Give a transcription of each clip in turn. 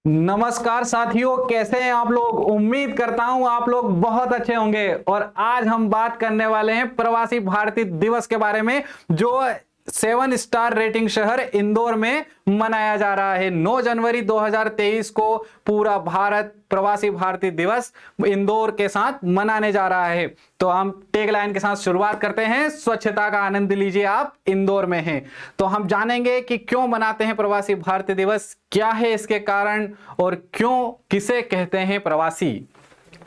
नमस्कार साथियों, कैसे हैं आप लोग। उम्मीद करता हूं आप लोग बहुत अच्छे होंगे। और आज हम बात करने वाले हैं प्रवासी भारतीय दिवस के बारे में, जो 7 स्टार रेटिंग शहर इंदौर में मनाया जा रहा है। 9 जनवरी 2023 को पूरा भारत प्रवासी भारतीय दिवस इंदौर के साथ मनाने जा रहा है। तो हम टैगलाइन के साथ शुरुआत करते हैं, स्वच्छता का आनंद लीजिए आप इंदौर में हैं। तो हम जानेंगे कि क्यों मनाते हैं प्रवासी भारतीय दिवस, क्या है इसके कारण और क्यों किसे कहते हैं प्रवासी।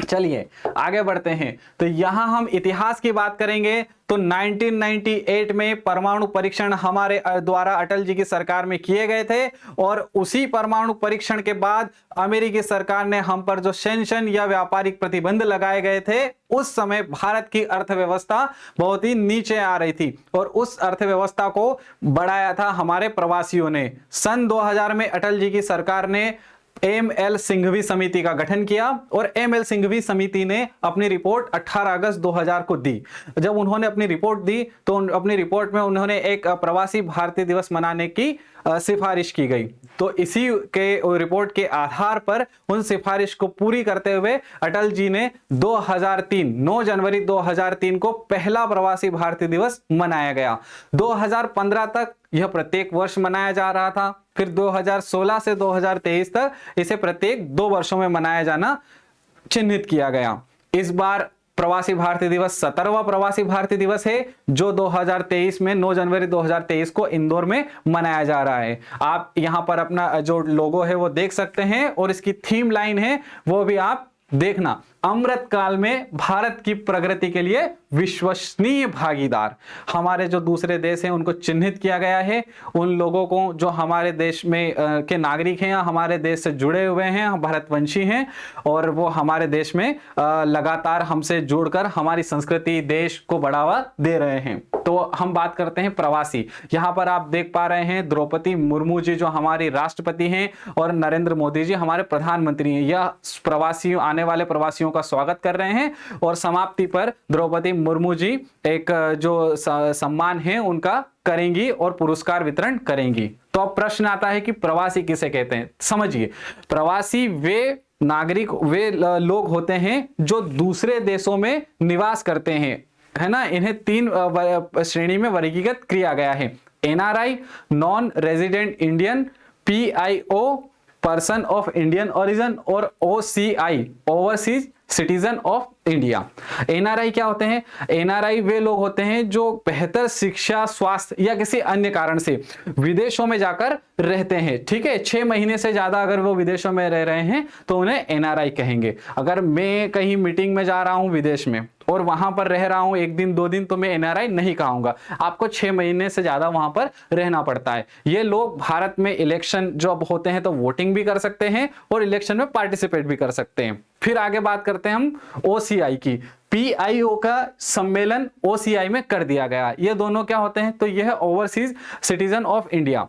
चलिए आगे बढ़ते हैं। तो यहां हम इतिहास की बात करेंगे तो 1998 में परमाणु परीक्षण हमारे द्वारा अटल जी की सरकार में किए गए थे। और उसी परमाणु परीक्षण के बाद अमेरिकी सरकार ने हम पर जो सैंक्शन या व्यापारिक प्रतिबंध लगाए गए थे, उस समय भारत की अर्थव्यवस्था बहुत ही नीचे आ रही थी और उस अर्थव्यवस्था को बढ़ाया था हमारे प्रवासियों ने। सन 2000 में अटल जी की सरकार ने एम.एल. सिंघवी समिति का गठन किया और एम.एल. सिंघवी समिति ने अपनी रिपोर्ट 18 अगस्त 2000 को दी। जब उन्होंने अपनी रिपोर्ट दी तो अपनी रिपोर्ट में उन्होंने एक प्रवासी भारतीय दिवस मनाने की सिफारिश की गई। तो इसी के रिपोर्ट के आधार पर उन सिफारिश को पूरी करते हुए अटल जी ने 9 जनवरी 2003 को पहला प्रवासी भारतीय दिवस मनाया गया। 2015 तक यह प्रत्येक वर्ष मनाया जा रहा था। फिर 2016 से 2023 तक इसे प्रत्येक 2 वर्षों में मनाया जाना चिन्हित किया गया। इस बार प्रवासी भारतीय दिवस 17वां प्रवासी भारतीय दिवस है, जो 2023 में 9 जनवरी 2023 को इंदौर में मनाया जा रहा है। आप यहां पर अपना जो लोगो है वो देख सकते हैं और इसकी थीम लाइन है वो भी आप देखना। अमृत काल में भारत की प्रगति के लिए विश्वसनीय भागीदार। हमारे जो दूसरे देश हैं उनको चिन्हित किया गया है, उन लोगों को जो हमारे देश में के नागरिक हैं या हमारे देश से जुड़े हुए हैं, भारतवंशी हैं और वो हमारे देश में लगातार हमसे जुड़कर हमारी संस्कृति देश को बढ़ावा दे रहे हैं। तो हम बात करते हैं प्रवासी। यहाँ पर आप देख पा रहे हैं द्रौपदी मुर्मू जी जो हमारी राष्ट्रपति हैं और नरेंद्र मोदी जी हमारे प्रधानमंत्री हैं। यह प्रवासियों आने वाले प्रवासियों का स्वागत कर रहे हैं और समाप्ति पर द्रौपदी मुर्मू जी एक जो सम्मान है उनका करेंगी और पुरस्कार वितरण करेंगी। तो अब प्रश्न आता है कि प्रवासी किसे कहते हैं। समझिए, प्रवासी वे नागरिक, वे लोग होते हैं जो दूसरे देशों में निवास करते हैं, है ना। इन्हें 3 श्रेणी में वर्गीकृत किया गया है। NRI, non resident Indian, PIO, person of Indian origin और OCI, overseas citizen of India. NRI क्या होते हैं? एनआरआई वे लोग होते हैं जो बेहतर शिक्षा, स्वास्थ्य या किसी अन्य कारण से विदेशों में जाकर रहते हैं। ठीक है, 6 महीने से ज्यादा अगर वो विदेशों में रह रहे हैं तो उन्हें एनआरआई कहेंगे। अगर मैं कहीं मीटिंग में जा रहा हूं विदेश में और वहां पर रह रहा हूं 1 दिन 2 दिन, तो मैं एनआरआई नहीं कहूंगा। आपको 6 महीने से ज्यादा वहां पर रहना पड़ता है। ये लोग भारत में इलेक्शन जब होते हैं तो वोटिंग भी कर सकते हैं और इलेक्शन में पार्टिसिपेट भी कर सकते हैं। फिर आगे बात करते हैं हम ओसीआई की। पीआईओ का सम्मेलन ओसीआई में कर दिया गया। ये दोनों क्या होते हैं? तो यह ओवरसीज सिटीजन ऑफ इंडिया।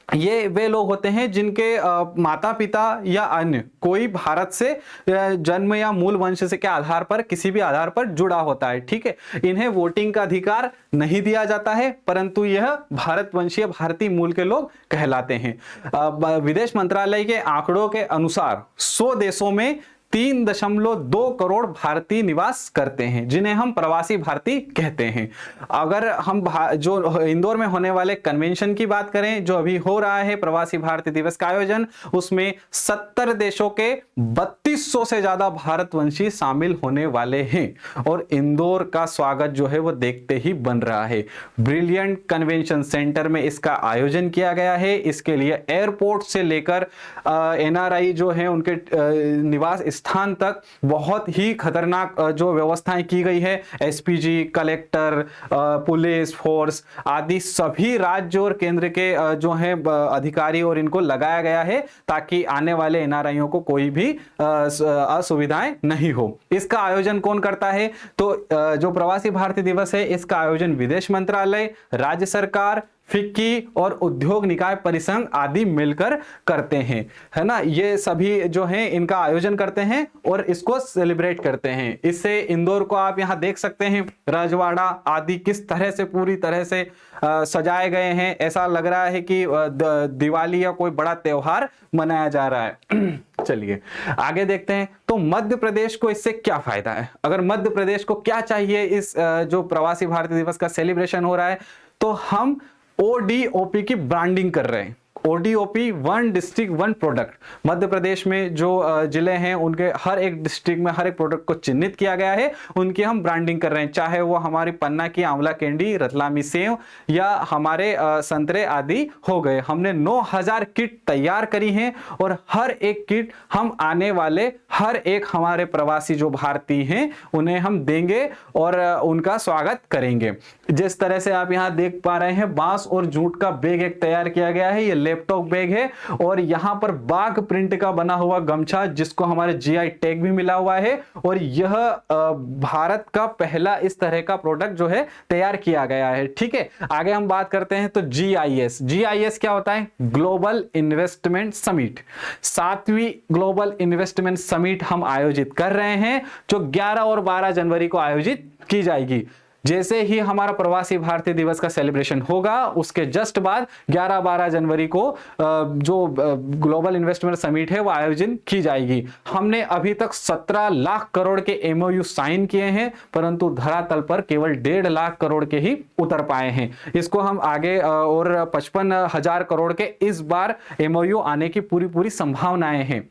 ये वे लोग होते हैं जिनके माता पिता या अन्य कोई भारत से जन्म या मूल वंश से के आधार पर, किसी भी आधार पर जुड़ा होता है। ठीक है, इन्हें वोटिंग का अधिकार नहीं दिया जाता है, परंतु यह भारतवंशीय भारतीय मूल के लोग कहलाते हैं। विदेश मंत्रालय के आंकड़ों के अनुसार 100 देशों में 3.2 करोड़ भारतीय निवास करते हैं, जिन्हें हम प्रवासी भारतीय कहते हैं। अगर हम जो इंदौर में होने वाले कन्वेंशन की बात करें, जो अभी हो रहा है प्रवासी भारतीय दिवस का आयोजन, उसमें 70 देशों के 3200 से ज्यादा भारतवंशी शामिल होने वाले हैं और इंदौर का स्वागत जो है वो देखते ही बन रहा है। ब्रिलियंट कन्वेंशन सेंटर में इसका आयोजन किया गया है। इसके लिए एयरपोर्ट से लेकर एनआरआई जो है उनके निवास स्थान तक बहुत ही खतरनाक जो व्यवस्थाएं की गई है। एसपीजी, कलेक्टर, पुलिस फोर्स आदि सभी राज्य और केंद्र के जो है अधिकारी और इनको लगाया गया है ताकि आने वाले एनआरआईओं को कोई भी असुविधाएं नहीं हो। इसका आयोजन कौन करता है? तो जो प्रवासी भारतीय दिवस है इसका आयोजन विदेश मंत्रालय, राज्य सरकार, फिक्की और उद्योग निकाय परिसंघ आदि मिलकर करते हैं, है ना। ये सभी जो हैं इनका आयोजन करते हैं और इसको सेलिब्रेट करते हैं। इससे इंदौर को आप यहाँ देख सकते हैं, रजवाड़ा आदि किस तरह से पूरी तरह से सजाए गए हैं। ऐसा लग रहा है कि दिवाली या कोई बड़ा त्योहार मनाया जा रहा है। चलिए आगे देखते हैं, तो मध्य प्रदेश को इससे क्या फायदा है। अगर मध्य प्रदेश को क्या चाहिए इस जो प्रवासी भारतीय दिवस का सेलिब्रेशन हो रहा है, तो हम ओडीओपी की ब्रांडिंग कर रहे हैं। ODOP, one district one product. Madhya Pradesh में जो जिले हैं उनके हर एक डिस्ट्रिक्ट में हर एक प्रोडक्ट को चिन्हित किया गया है, उनकी हम ब्रांडिंग कर रहे हैं, चाहे वो हमारी पन्ना की आंवला कैंडी, रतलामी सेव या हमारे संतरे आदि हो गए। हमने 9000 किट तैयार करी हैं और हर एक किट हम आने वाले हर एक हमारे प्रवासी जो भारतीय हैं उन्हें हम देंगे और उनका स्वागत करेंगे। जिस तरह से आप यहाँ देख पा रहे हैं, बांस और जूट का बैग एक तैयार किया गया है, ये लैपटॉप बैग है और यहाँ पर बाघ प्रिंट का बना हुआ गमछा जिसको हमारे जीआई टैग भी मिला हुआ है। और यह भारत का पहला इस तरह का प्रोडक्ट जो है तैयार किया गया है। ठीक है, आगे हम बात करते हैं, तो जीआईएस। जीआईएस क्या होता है? Global investment summit. 7वीं ग्लोबल इन्वेस्टमेंट समिट हम आयोजित कर रहे हैं, जो 11 और 12 जनवरी को आयोजित की जाएगी। जैसे ही हमारा प्रवासी भारतीय दिवस का सेलिब्रेशन होगा, उसके जस्ट बाद 11-12 जनवरी को जो ग्लोबल इन्वेस्टमेंट समिट है वो आयोजन की जाएगी। हमने अभी तक 17 लाख करोड़ के एमओयू साइन किए हैं, परंतु धरातल पर केवल 1.5 लाख करोड़ के ही उतर पाए हैं। इसको हम आगे और 55,000 करोड़ के इस बार एमओयू आने की पूरी संभावनाएं हैं।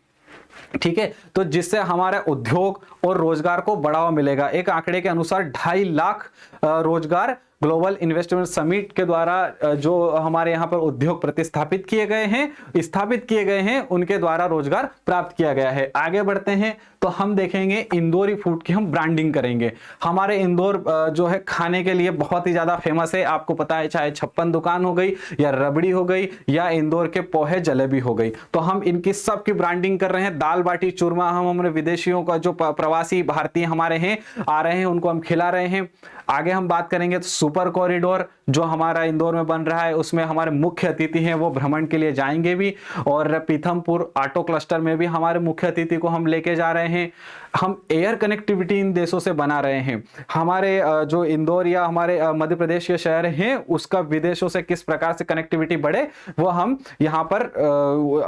ठीक है, तो जिससे हमारे उद्योग और रोजगार को बढ़ावा मिलेगा। एक आंकड़े के अनुसार 2.5 लाख रोजगार ग्लोबल इन्वेस्टमेंट समिट के द्वारा जो हमारे यहाँ पर उद्योग प्रतिस्थापित किए गए हैं, स्थापित किए गए हैं, उनके द्वारा रोजगार प्राप्त किया गया है। आगे बढ़ते हैं, तो हम देखेंगे इंदौरी फूड की हम ब्रांडिंग करेंगे। हमारे इंदौर जो है खाने के लिए बहुत ही ज्यादा फेमस है, आपको पता है, चाहे छप्पन दुकान हो गई या रबड़ी हो गई या इंदौर के पोहे जलेबी हो गई, तो हम इनकी सबकी ब्रांडिंग कर रहे हैं। दाल बाटी चूरमा हम हमारे विदेशियों का जो प्रवासी भारतीय हमारे हैं आ रहे हैं उनको हम खिला रहे हैं। आगे हम बात करेंगे, तो सुपर कॉरिडोर जो हमारा इंदौर में बन रहा है उसमें हमारे मुख्य अतिथि हैं वो भ्रमण के लिए जाएंगे भी, और पीथमपुर ऑटो क्लस्टर में भी हमारे मुख्य अतिथि को हम लेके जा रहे हैं। हम एयर कनेक्टिविटी इन देशों से बना रहे हैं। हमारे जो इंदौर या हमारे मध्य प्रदेश के शहर हैं उसका विदेशों से किस प्रकार से कनेक्टिविटी बढ़े, वो हम यहाँ पर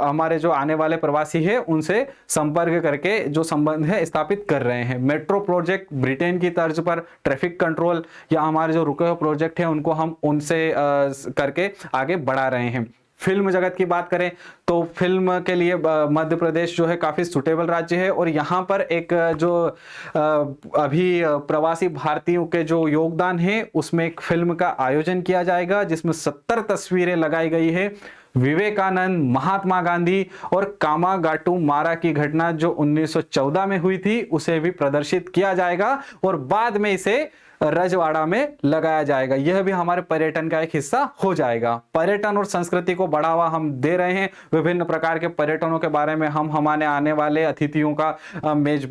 हमारे जो आने वाले प्रवासी है उनसे संपर्क करके जो संबंध है स्थापित कर रहे हैं। मेट्रो प्रोजेक्ट ब्रिटेन की तर्ज पर, ट्रैफिक कंट्रोल या हमारे जो रुके हुए प्रोजेक्ट है उनको हम उनसे करके आगे बढ़ा रहे हैं। फिल्म जगत की बात करें तो फिल्म के लिए मध्य प्रदेश जो है काफी सुटेबल राज्य है, और यहाँ पर एक जो अभी प्रवासी भारतीयों के जो योगदान है उसमें एक फिल्म का आयोजन किया जाएगा जिसमें 70 तस्वीरें लगाई गई है। विवेकानंद, महात्मा गांधी और कामागाटू मारा की घटना जो 1914 में हुई थी उसे भी प्रदर्शित किया जाएगा और बाद में इसे रजवाड़ा में लगाया जाएगा। यह भी हमारे पर्यटन का एक हिस्सा हो जाएगा। पर्यटन और संस्कृति को बढ़ावा हम दे रहे हैं। विभिन्न प्रकार के पर्यटनों के बारे में हम हमारे आने वाले अतिथियों का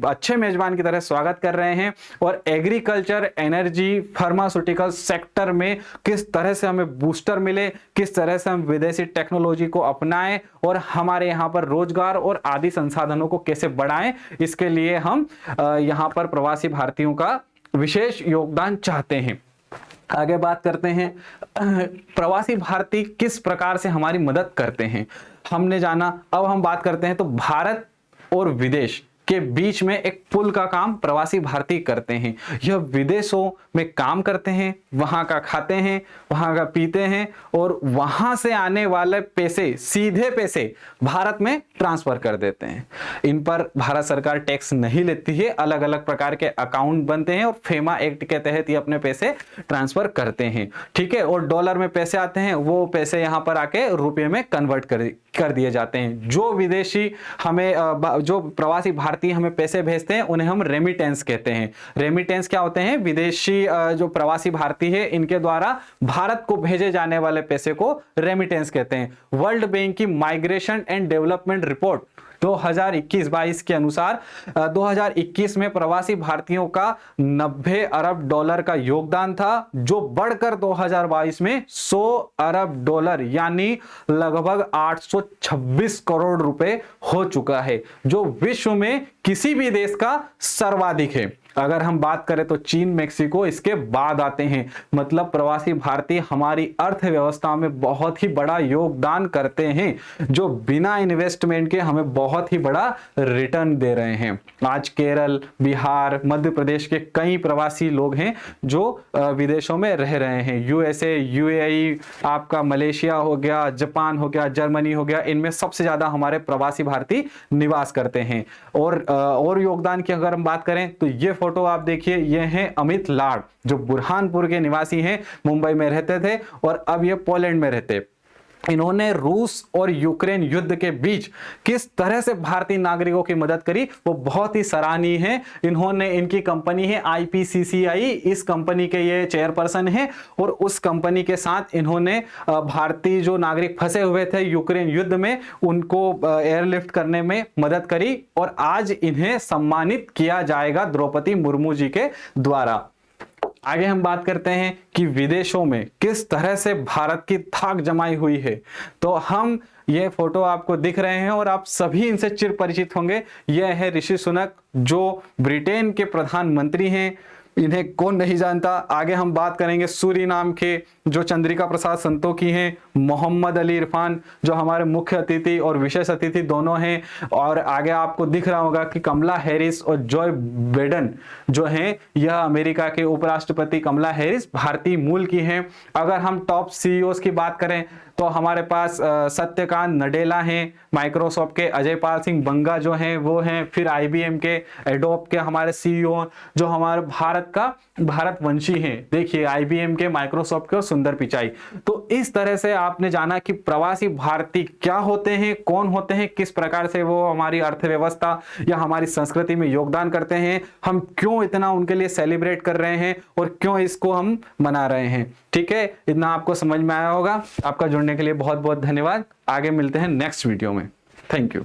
अच्छे मेजबान की तरह स्वागत कर रहे हैं। और एग्रीकल्चर, एनर्जी, फार्मास्यूटिकल सेक्टर में किस तरह से हमें बूस्टर मिले, किस तरह से हम विदेशी टेक्नोलॉजी को अपनाएं और हमारे यहाँ पर रोजगार और आदि संसाधनों को कैसे बढ़ाएं, इसके लिए हम यहाँ पर प्रवासी भारतीयों का विशेष योगदान चाहते हैं। आगे बात करते हैं, प्रवासी भारतीय किस प्रकार से हमारी मदद करते हैं हमने जाना। अब हम बात करते हैं, तो भारत और विदेश के बीच में एक पुल का काम प्रवासी भारतीय करते हैं। यह विदेशों में काम करते हैं, वहां का खाते हैं, वहां का पीते हैं और वहां से आने वाले पैसे, सीधे पैसे भारत में ट्रांसफर कर देते हैं। इन पर भारत सरकार टैक्स नहीं लेती है। अलग अलग प्रकार के अकाउंट बनते हैं और फेमा एक्ट के तहत ये अपने पैसे ट्रांसफर करते हैं। ठीक है, और डॉलर में पैसे आते हैं, वो पैसे यहां पर आके रुपये में कन्वर्ट कर दिए जाते हैं। जो विदेशी हमें जो प्रवासी भारतीय हमें पैसे भेजते हैं उन्हें हम रेमिटेंस कहते हैं। रेमिटेंस क्या होते हैं? विदेशी जो प्रवासी भारतीय है इनके द्वारा भारत को भेजे जाने वाले पैसे को रेमिटेंस कहते हैं। वर्ल्ड बैंक की माइग्रेशन एंड डेवलपमेंट रिपोर्ट 2021-22 के अनुसार 2021 में प्रवासी भारतीयों का 90 अरब डॉलर का योगदान था, जो बढ़कर 2022 में 100 अरब डॉलर यानी लगभग 826 करोड़ रुपए हो चुका है, जो विश्व में किसी भी देश का सर्वाधिक है। अगर हम बात करें तो चीन, मेक्सिको इसके बाद आते हैं। मतलब प्रवासी भारतीय हमारी अर्थव्यवस्था में बहुत ही बड़ा योगदान करते हैं, जो बिना इन्वेस्टमेंट के हमें बहुत ही बड़ा रिटर्न दे रहे हैं। आज केरल, बिहार, मध्य प्रदेश के कई प्रवासी लोग हैं जो विदेशों में रह रहे हैं। यूएसए, यूएई, आपका मलेशिया हो गया, जापान हो गया, जर्मनी हो गया, इनमें सबसे ज्यादा हमारे प्रवासी भारतीय निवास करते हैं। और योगदान की अगर हम बात करें तो ये फोटो आप देखिए, ये हैं अमित लाड, जो बुरहानपुर के निवासी हैं, मुंबई में रहते थे और अब ये पोलैंड में रहते। इन्होंने रूस और यूक्रेन युद्ध के बीच किस तरह से भारतीय नागरिकों की मदद करी वो बहुत ही सराहनीय है। इनकी कंपनी है IPCCI, इस कंपनी के ये चेयरपर्सन है और उस कंपनी के साथ इन्होंने भारतीय जो नागरिक फंसे हुए थे यूक्रेन युद्ध में, उनको एयरलिफ्ट करने में मदद करी और आज इन्हें सम्मानित किया जाएगा द्रौपदी मुर्मू जी के द्वारा। आगे हम बात करते हैं कि विदेशों में किस तरह से भारत की धाक जमाई हुई है। तो हम ये फोटो आपको दिख रहे हैं और आप सभी इनसे चिर परिचित होंगे। यह है ऋषि सुनक, जो ब्रिटेन के प्रधानमंत्री हैं। इन्हें कौन नहीं जानता। आगे हम बात करेंगे सूरीनाम के जो चंद्रिका प्रसाद संतोखी हैं, मोहम्मद अली इरफान जो हमारे मुख्य अतिथि और विशेष अतिथि दोनों हैं, और आगे आपको दिख रहा होगा कि कमला हैरिस और जॉय बाइडेन जो हैं, यह अमेरिका के उपराष्ट्रपति कमला हैरिस भारतीय मूल की हैं। अगर हम टॉप CEOs की बात करें तो हमारे पास सत्यकांत नडेला हैं, माइक्रोसॉफ्ट के अजय पाल सिंह बंगा जो हैं वो हैं, फिर IBM के, एडोब के हमारे CEO जो हमारे भारतवंशी हैं। देखिए IBM के, माइक्रोसॉफ्ट के और सुंदर पिचाई। तो इस तरह से आपने जाना कि प्रवासी भारतीय क्या होते हैं, कौन होते हैं, किस प्रकार से वो हमारी अर्थव्यवस्था या हमारी संस्कृति में योगदान करते हैं, हम क्यों इतना उनके लिए सेलिब्रेट कर रहे हैं और क्यों इसको हम मना रहे हैं। ठीक है, इतना आपको समझ में आया होगा। आपका जुड़ने के लिए बहुत बहुत धन्यवाद। आगे मिलते हैं नेक्स्ट वीडियो में। Thank you.